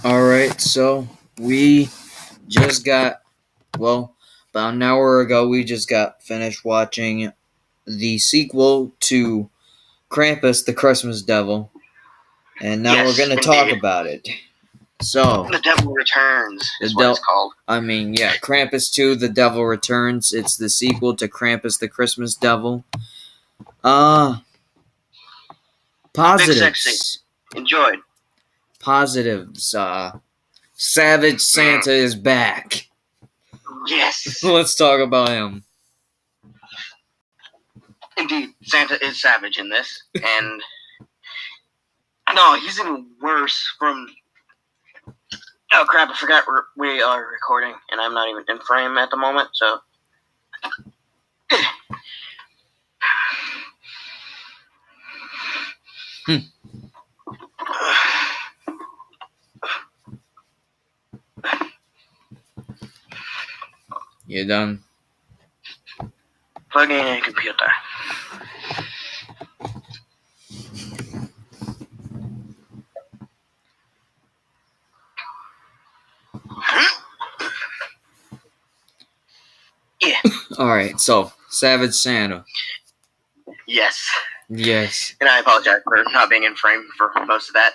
Alright, so we just got, well, about an hour ago, we just got finished watching the sequel to Krampus, the Christmas Devil, and now Yes, we're going to indeed. talk about it. So, The Devil Returns is what it's called. Krampus 2, The Devil Returns. It's the sequel to Krampus, the Christmas Devil. Big Positives. sexy. Enjoyed. Positives. Savage Santa is back. Yes. Let's talk about him. Indeed, Santa is savage in this, and no, he's even worse from. Oh crap! I forgot we are recording, and I'm not even in frame at the moment. So, You done? Plugging in a computer. Yeah. Alright, so, Savage Santa. Yes. Yes. And I apologize for not being in frame for most of that.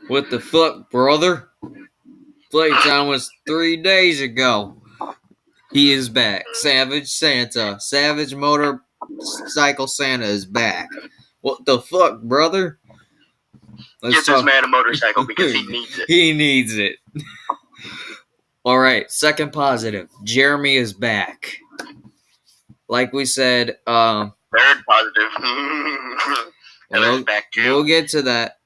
What the fuck, brother? Playtime was 3 days ago. He is back. Savage Santa. Savage Motorcycle Santa is back. What the fuck, brother? Get this man a motorcycle because he needs it. He needs it. Alright, second positive. Jeremy is back. Like we said, Third positive. Heather's back too. We'll get to that.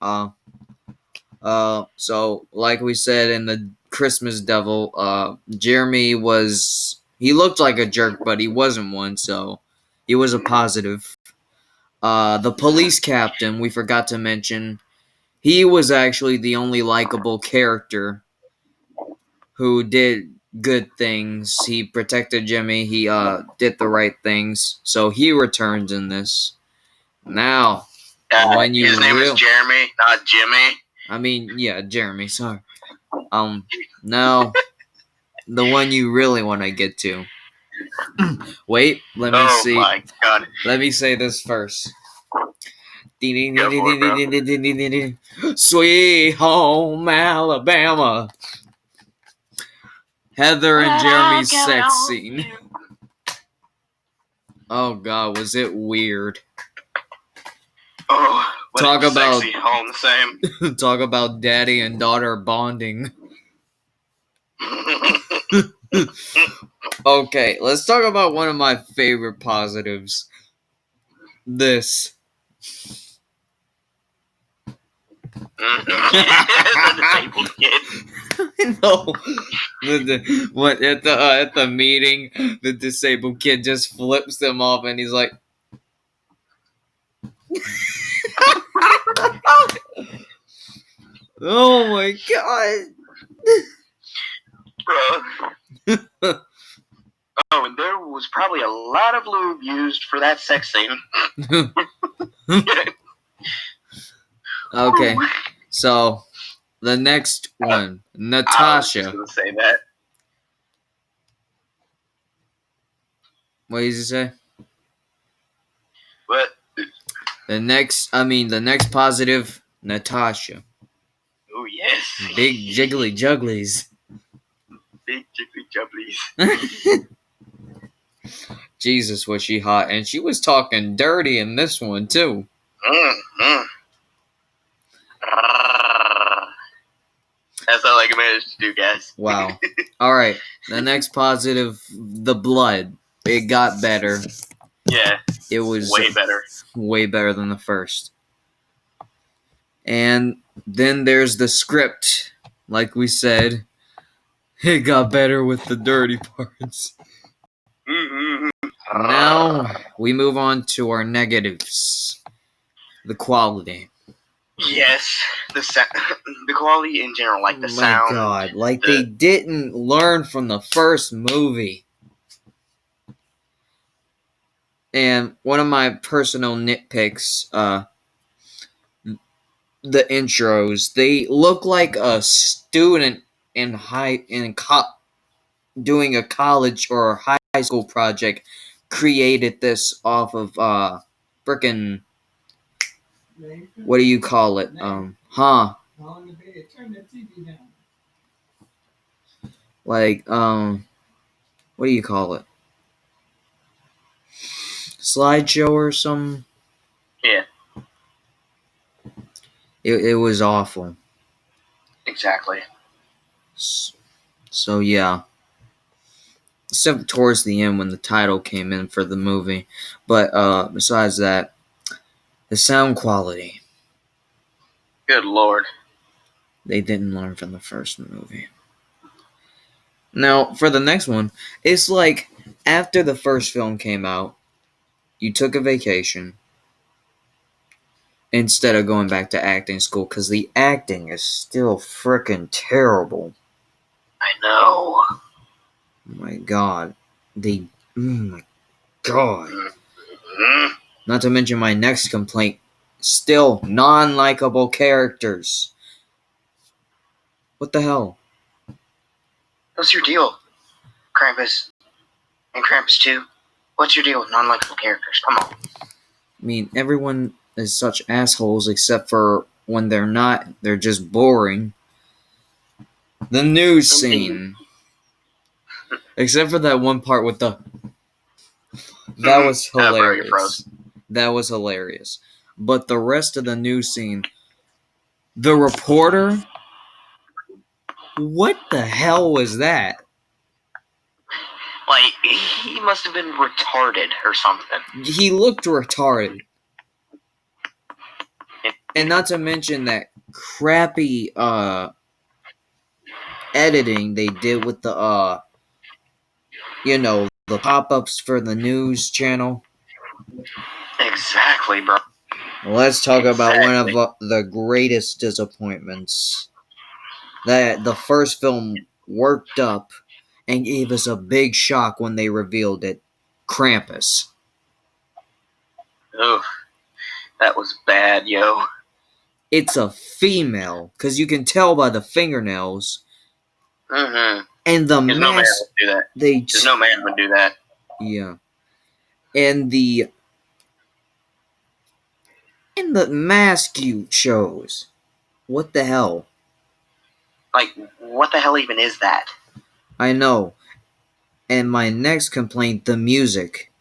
So like we said in the Christmas Devil, Jeremy he looked like a jerk, but he wasn't one, so he was a positive. The police captain, we forgot to mention, he was actually the only likable character who did good things. He protected Jimmy, he did the right things, so he returns in this. Now, when you his name is Jeremy, not Jimmy. I mean, yeah, Jeremy, sorry. Now, the one you really want to get to. Wait, let me see. Oh my god. Let me say this first. Go for it, bro. Sweet home Alabama. Heather and Jeremy's sex scene. Oh god, was it weird. Oh, what Talk a about sexy home, same. Talk about daddy and daughter bonding. Okay, let's talk about one of my favorite positives. This. The disabled kid. No. At the meeting, the disabled kid just flips them off and he's like, oh my god. Bro. Oh, and there was probably a lot of lube used for that sex scene. Okay, so the next one, Natasha. I was just gonna say that. What did you say? What? The next positive, Natasha. Oh yes. Big jiggly jugglies. Big jiggly jubblies. Jesus, was she hot, and she was talking dirty in this one too. That's all I can manage to do, guys. Wow. Alright, the next positive, the blood. It got better. Yeah. It was way better. Way better than the first. And then there's the script. Like we said, it got better with the dirty parts. Now, we move on to our negatives. The quality. Yes, the quality in general, like the sound. Oh my god, like they didn't learn from the first movie. And one of my personal nitpicks, the intros. They look like a student doing a college or high school project created this off of frickin' what do you call it? Like what do you call it? Slideshow or something? Yeah, It was awful. exactly. So yeah. Except towards the end when the title came in for the movie. But besides that, the sound quality, Good lord. they didn't learn from the first movie. Now, for the next one, it's like after the first film came out, you took a vacation instead of going back to acting school because the acting is still freaking terrible. I know. Oh my god. Oh my god. Mm-hmm. Not to mention my next complaint, still non-likable characters. What the hell? What's your deal, Krampus and Krampus 2? What's your deal with non-likable characters? Come on. I mean, everyone is such assholes except for when they're not, they're just boring. The news scene. Except for that one part with the... That was hilarious. That was hilarious. But the rest of the news scene... The reporter? What the hell was that? Like, he must have been retarded or something. He looked retarded. And not to mention that crappy editing they did with the the pop-ups for the news channel. Exactly, bro. Let's talk about one of the greatest disappointments. That the first film worked up and gave us a big shock when they revealed it. Krampus. Ugh, that was bad, yo. It's a female, because you can tell by the fingernails. Mm-hmm. And the Because no man would do that. Because no man would do that. Yeah. And the mask you chose. What the hell? Like, what the hell even is that? I know. And my next complaint, the music.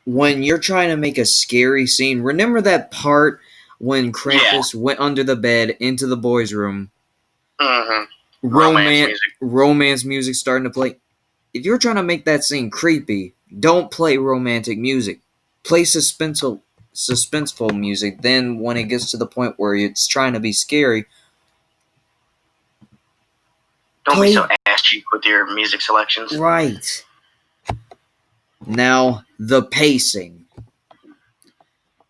When you're trying to make a scary scene, remember that part when Krampus went under the bed into the boys' room? Mm-hmm. Romance music starting to play. If you're trying to make that scene creepy, don't play romantic music. Play suspenseful music. Then when it gets to the point where it's trying to be scary, don't be so ass cheek with your music selections. Right. Now, the pacing.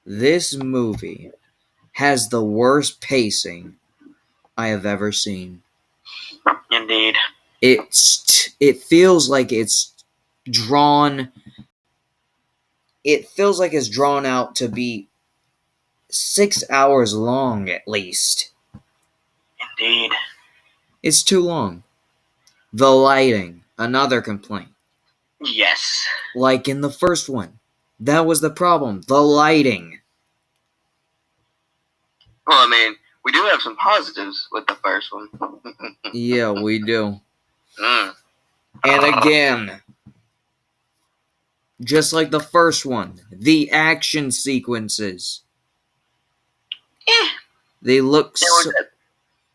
This movie has the worst pacing I have ever seen. Indeed. It feels like it's drawn. It feels like it's drawn out to be 6 hours long at least. Indeed. It's too long. The lighting, another complaint. Yes. Like in the first one. That was the problem. The lighting. Well, I mean, we do have some positives with the first one. Yeah, we do. Mm. And again, just like the first one, the action sequences. They look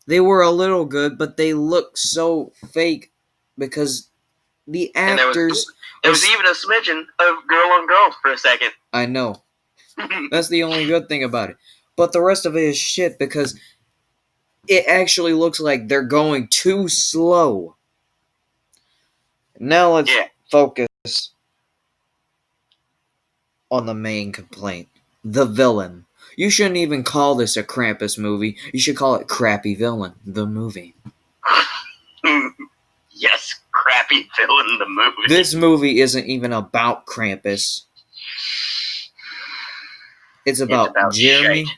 they were a little good, but they look so fake because the actors... There was even a smidgen of girl on girl for a second. I know. That's the only good thing about it. But the rest of it is shit because it actually looks like they're going too slow. Now let's focus on the main complaint. The villain. You shouldn't even call this a Krampus movie. You should call it Crappy Villain, the movie. Yes, Crappy Villain, the movie. This movie isn't even about Krampus. It's about Jeremy. Shite.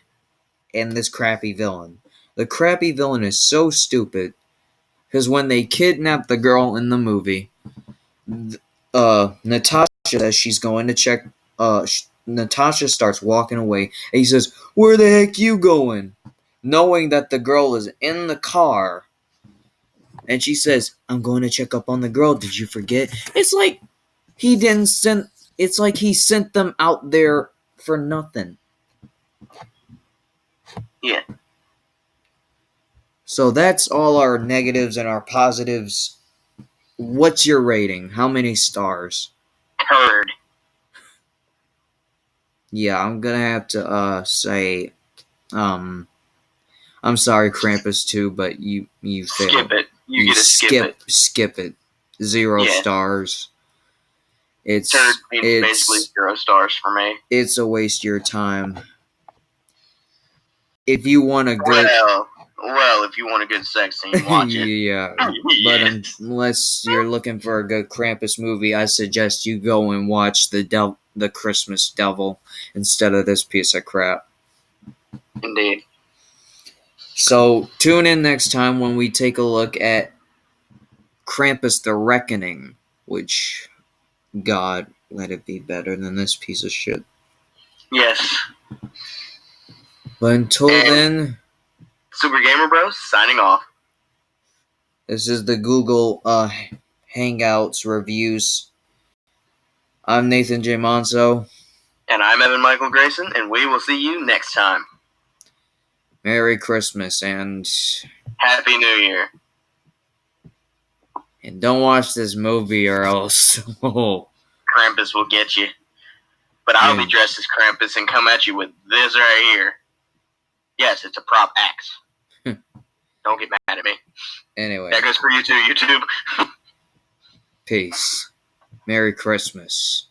and this crappy villain. The crappy villain is so stupid because when they kidnap the girl in the movie, Natasha says she's going to check. Natasha starts walking away, and he says, "Where the heck you going?" Knowing that the girl is in the car, and she says, "I'm going to check up on the girl. Did you forget?" It's like he didn't send. It's like he sent them out there for nothing. Yeah. So that's all our negatives and our positives. What's your rating? How many stars? Turd. Yeah, I'm gonna have to say, I'm sorry, Krampus 2, but you failed. Skip it. You get to skip it. 0 Yeah. stars. It's Turd means basically 0 stars for me. It's a waste of your time. If you want a good well, if you want a good sex scene, watch it. Yeah, but unless you're looking for a good Krampus movie, I suggest you go and watch the Christmas Devil instead of this piece of crap. Indeed. So tune in next time when we take a look at Krampus the Reckoning, which, God, let it be better than this piece of shit. Yes. But until then, Super Gamer Bros signing off. This is the Google Hangouts reviews. I'm Nathan J. Monso. And I'm Evan Michael Grayson, and we will see you next time. Merry Christmas and Happy New Year. And don't watch this movie or else. Krampus will get you. But I'll be dressed as Krampus and come at you with this right here. Yes, it's a prop axe. Don't get mad at me. Anyway. That goes for you too, YouTube. Peace. Merry Christmas.